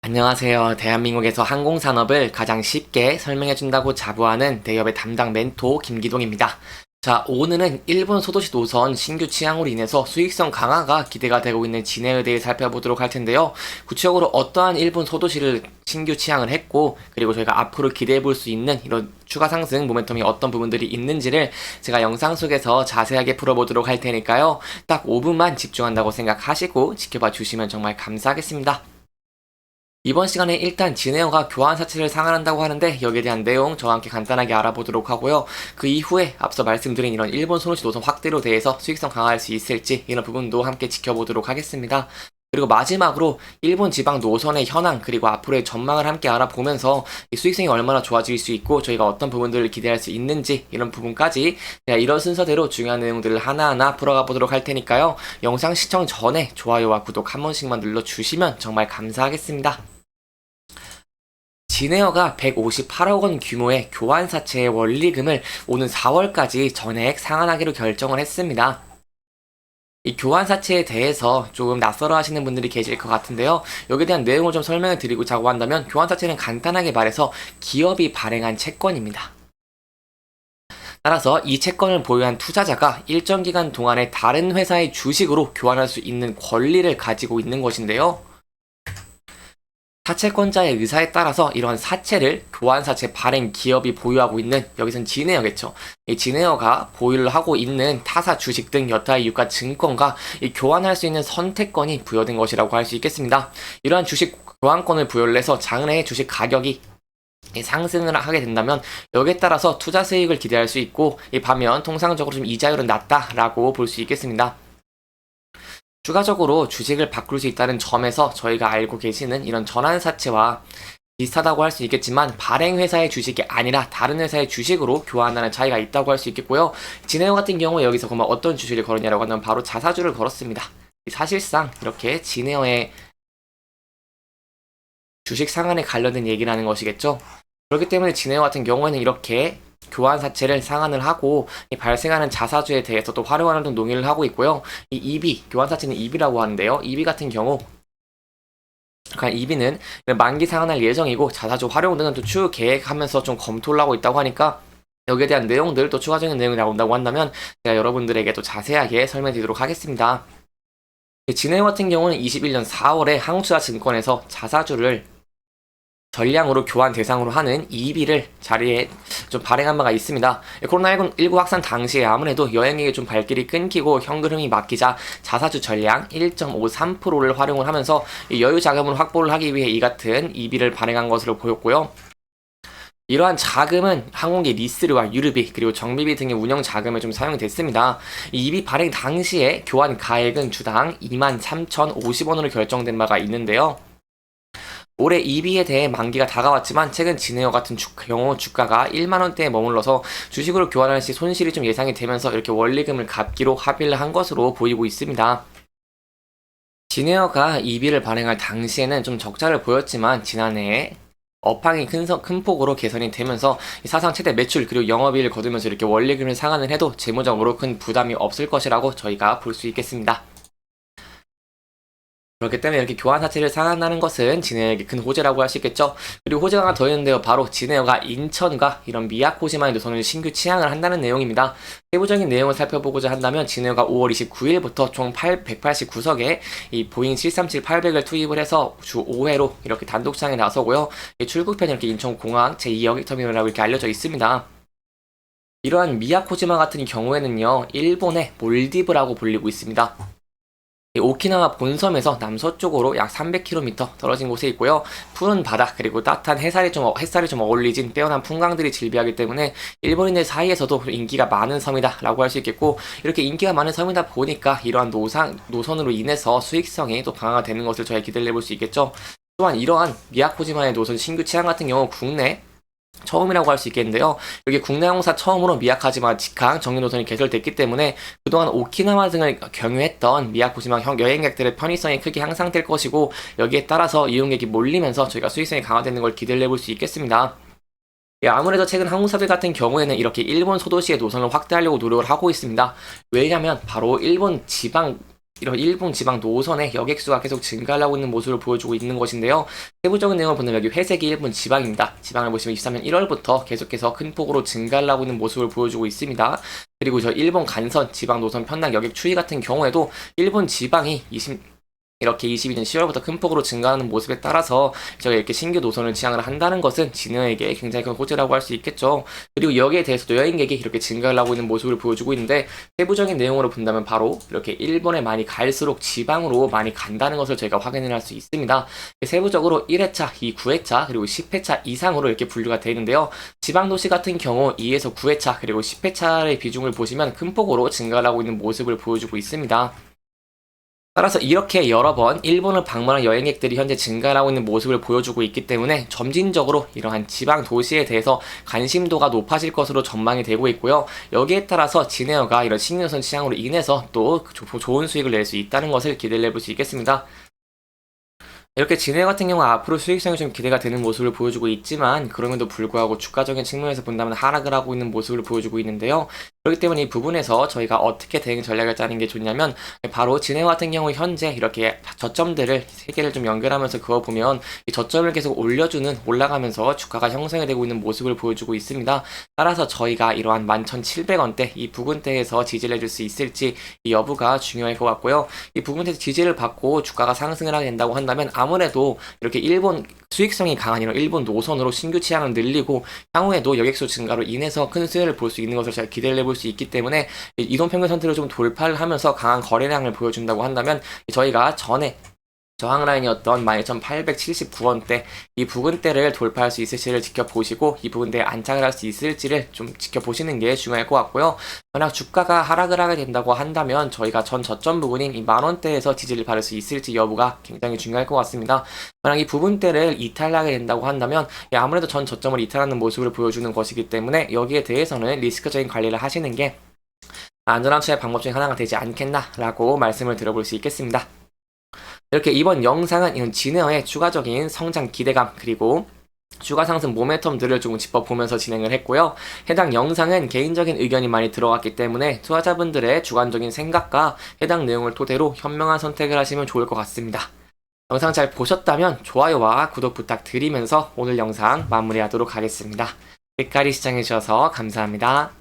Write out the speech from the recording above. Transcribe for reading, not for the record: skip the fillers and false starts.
안녕하세요. 대한민국에서 항공산업을 가장 쉽게 설명해준다고 자부하는 대기업의 담당 멘토 김기동입니다. 자, 오늘은 일본 소도시 노선 신규 취항으로 인해서 수익성 강화가 기대가 되고 있는 진해에 대해 살펴보도록 할 텐데요. 구체적으로 어떠한 일본 소도시를 신규 취항을 했고, 그리고 저희가 앞으로 기대해 볼 수 있는 이런 추가 상승 모멘텀이 어떤 부분들이 있는지를 제가 영상 속에서 자세하게 풀어보도록 할 테니까요. 딱 5분만 집중한다고 생각하시고 지켜봐 주시면 정말 감사하겠습니다. 이번 시간에 일단 진에어가 교환사채를 상환한다고 하는데 여기에 대한 내용 저와 함께 간단하게 알아보도록 하고요. 그 이후에 앞서 말씀드린 이런 일본 소노시 노선 확대로 대해서 수익성 강화할 수 있을지 이런 부분도 함께 지켜보도록 하겠습니다. 그리고 마지막으로 일본 지방 노선의 현황 그리고 앞으로의 전망을 함께 알아보면서 이 수익성이 얼마나 좋아질 수 있고 저희가 어떤 부분들을 기대할 수 있는지 이런 부분까지 제가 이런 순서대로 중요한 내용들을 하나하나 풀어가 보도록 할 테니까요. 영상 시청 전에 좋아요와 구독 한 번씩만 눌러주시면 정말 감사하겠습니다. 진에어가 158억 원 규모의 교환사채의 원리금을 오는 4월까지 전액 상환하기로 결정을 했습니다. 이 교환사채에 대해서 조금 낯설어 하시는 분들이 계실 것 같은데요. 여기에 대한 내용을 좀 설명을 드리고자고 한다면 교환사채는 간단하게 말해서 기업이 발행한 채권입니다. 따라서 이 채권을 보유한 투자자가 일정 기간 동안에 다른 회사의 주식으로 교환할 수 있는 권리를 가지고 있는 것인데요. 사채권자의 의사에 따라서 이러한 사채를 교환사채 발행 기업이 보유하고 있는 여기선 진에어겠죠. 이 진에어가 보유를 하고 있는 타사 주식 등 여타의 유가 증권과 이 교환할 수 있는 선택권이 부여된 것이라고 할 수 있겠습니다. 이러한 주식 교환권을 부여를 해서 장래의 주식 가격이 상승을 하게 된다면 여기에 따라서 투자 수익을 기대할 수 있고 이 반면 통상적으로 좀 이자율은 낮다라고 볼 수 있겠습니다. 추가적으로 주식을 바꿀 수 있다는 점에서 저희가 알고 계시는 이런 전환사채와 비슷하다고 할 수 있겠지만 발행회사의 주식이 아니라 다른 회사의 주식으로 교환하는 차이가 있다고 할 수 있겠고요. 진에어 같은 경우에 여기서 그러면 어떤 주식을 걸었냐라고 하면 바로 자사주를 걸었습니다. 사실상 이렇게 진에어의 주식 상한에 관련된 얘기라는 것이겠죠. 그렇기 때문에 진에어 같은 경우에는 이렇게 교환사채를 상환을 하고 발생하는 자사주에 대해서 또 활용하는 등 논의를 하고 있고요. 이 EB, 교환사채는 EB라고 하는데요. EB 같은 경우 EB는 만기 상환할 예정이고 자사주 활용 등은 또 추후 계획하면서 좀 검토를 하고 있다고 하니까 여기에 대한 내용들 또 추가적인 내용이 나온다고 한다면 제가 여러분들에게 또 자세하게 설명드리도록 하겠습니다. 진에어 같은 경우는 21년 4월에 한국투자증권에서 자사주를 전량으로 교환 대상으로 하는 EB를 자리에 좀 발행한 바가 있습니다. 코로나19 확산 당시에 아무래도 여행객이 좀 발길이 끊기고 현금 흐름이 막히자 자사주 전량 1.53%를 활용을 하면서 여유 자금을 확보를 하기 위해 이 같은 EB를 발행한 것으로 보였고요. 이러한 자금은 항공기 리스료와 유류비 그리고 정비비 등의 운영 자금에 좀 사용이 됐습니다. 이 EB 발행 당시에 교환 가액은 주당 23,050원으로 결정된 바가 있는데요. 올해 EB에 대해 만기가 다가왔지만 최근 진에어 같은 경우 주가가 1만원대에 머물러서 주식으로 교환할 시 손실이 좀 예상이 되면서 이렇게 원리금을 갚기로 합의를 한 것으로 보이고 있습니다. 진에어가 EB를 발행할 당시에는 좀 적자를 보였지만 지난해에 업황이 큰 폭으로 개선이 되면서 사상 최대 매출 그리고 영업이익을 거두면서 이렇게 원리금을 상환을 해도 재무적으로 큰 부담이 없을 것이라고 저희가 볼 수 있겠습니다. 그렇기 때문에 이렇게 교환사채를 상환하는 것은 진에어에게 큰 호재라고 할 수 있겠죠. 그리고 호재가 하나 더 있는데요. 바로 진에어가 인천과 이런 미야코지마의 노선을 신규 취항을 한다는 내용입니다. 세부적인 내용을 살펴보고자 한다면 진에어가 5월 29일부터 총 189석의 이 보잉 737-800을 투입을 해서 주 5회로 이렇게 단독 취항에 나서고요. 출국편이 이렇게 인천공항 제2여객터미널이라고 이렇게 알려져 있습니다. 이러한 미야코지마 같은 경우에는요. 일본의 몰디브라고 불리고 있습니다. 오키나와 본섬에서 남서쪽으로 약 300km 떨어진 곳에 있고요. 푸른 바다 그리고 따뜻한 햇살이 좀 어울리진 빼어난 풍광들이 즐비하기 때문에 일본인들 사이에서도 인기가 많은 섬이다 라고 할 수 있겠고 이렇게 인기가 많은 섬이다 보니까 이러한 노선으로 인해서 수익성이 또 강화가 되는 것을 저희 기대를 해볼 수 있겠죠. 또한 이러한 미야코지마의 노선 신규 취항 같은 경우 국내 처음이라고 할 수 있겠는데요. 여기 국내 항공사 처음으로 미야코지마 직항 정유 노선이 개설됐기 때문에 그동안 오키나와 등을 경유했던 미야코지마 여행객들의 편의성이 크게 향상될 것이고 여기에 따라서 이용객이 몰리면서 저희가 수익성이 강화되는 걸 기대를 해볼 수 있겠습니다. 아무래도 최근 항공사들 같은 경우에는 이렇게 일본 소도시의 노선을 확대하려고 노력을 하고 있습니다. 왜냐하면 바로 일본 지방 이런 일본 지방 노선의 여객수가 계속 증가하고 있는 모습을 보여주고 있는 것인데요. 세부적인 내용을 보면 여기 회색이 일본 지방입니다. 지방을 보시면 23년 1월부터 계속해서 큰 폭으로 증가하고 있는 모습을 보여주고 있습니다. 그리고 저 일본 간선 지방 노선 편당 여객 추이 같은 경우에도 일본 지방이 이렇게 22년 10월부터 큰 폭으로 증가하는 모습에 따라서 저가 이렇게 신규 노선을 지향을 한다는 것은 진해에게 굉장히 큰 호재라고 할 수 있겠죠. 그리고 여기에 대해서도 여행객이 이렇게 증가를 하고 있는 모습을 보여주고 있는데, 세부적인 내용으로 본다면 바로 이렇게 일본에 많이 갈수록 지방으로 많이 간다는 것을 저희가 확인을 할 수 있습니다. 세부적으로 1회차, 9회차, 그리고 10회차 이상으로 이렇게 분류가 되어 있는데요. 지방도시 같은 경우 2에서 9회차, 그리고 10회차의 비중을 보시면 큰 폭으로 증가를 하고 있는 모습을 보여주고 있습니다. 따라서 이렇게 여러 번 일본을 방문한 여행객들이 현재 증가하고 있는 모습을 보여주고 있기 때문에 점진적으로 이러한 지방 도시에 대해서 관심도가 높아질 것으로 전망이 되고 있고요. 여기에 따라서 진에어가 이런 신규노선 시장으로 인해서 또 좋은 수익을 낼 수 있다는 것을 기대를 해볼 수 있겠습니다. 이렇게 진해 같은 경우 앞으로 수익성이 좀 기대가 되는 모습을 보여주고 있지만, 그럼에도 불구하고 주가적인 측면에서 본다면 하락을 하고 있는 모습을 보여주고 있는데요. 그렇기 때문에 이 부분에서 저희가 어떻게 대응 전략을 짜는 게 좋냐면, 바로 진해 같은 경우 현재 이렇게 저점들을 세 개를 좀 연결하면서 그어보면 이 저점을 계속 올라가면서 주가가 형성이 되고 있는 모습을 보여주고 있습니다. 따라서 저희가 이러한 11,700원대 이 부근대에서 지지를 해줄 수 있을지 이 여부가 중요할 것 같고요. 이 부근대에서 지지를 받고 주가가 상승을 하게 된다고 한다면 아무래도 이렇게 일본 수익성이 강한 이런 일본 노선으로 신규 취향을 늘리고 향후에도 여객수 증가로 인해서 큰 수혜를 볼 수 있는 것을 제가 기대를 해볼 수 있기 때문에, 이동평균 선택을 좀 돌파를 하면서 강한 거래량을 보여준다고 한다면 저희가 전에 저항 라인이었던 11,879원대 이 부근대를 돌파할 수 있을지를 지켜보시고, 이 부근대에 안착을 할 수 있을지를 좀 지켜보시는 게 중요할 것 같고요. 만약 주가가 하락을 하게 된다고 한다면 저희가 전 저점 부분인 이 만원대에서 지지를 받을 수 있을지 여부가 굉장히 중요할 것 같습니다. 만약 이 부분대를 이탈하게 된다고 한다면 아무래도 전 저점을 이탈하는 모습을 보여주는 것이기 때문에 여기에 대해서는 리스크적인 관리를 하시는 게 안전한 투자의 방법 중에 하나가 되지 않겠나라고 말씀을 드려볼 수 있겠습니다. 이렇게 이번 영상은 이런 진에어의 추가적인 성장 기대감 그리고 주가 상승 모멘텀들을 조금 짚어보면서 진행을 했고요. 해당 영상은 개인적인 의견이 많이 들어갔기 때문에 투자자분들의 주관적인 생각과 해당 내용을 토대로 현명한 선택을 하시면 좋을 것 같습니다. 영상 잘 보셨다면 좋아요와 구독 부탁드리면서 오늘 영상 마무리하도록 하겠습니다. 끝까지 시청해주셔서 감사합니다.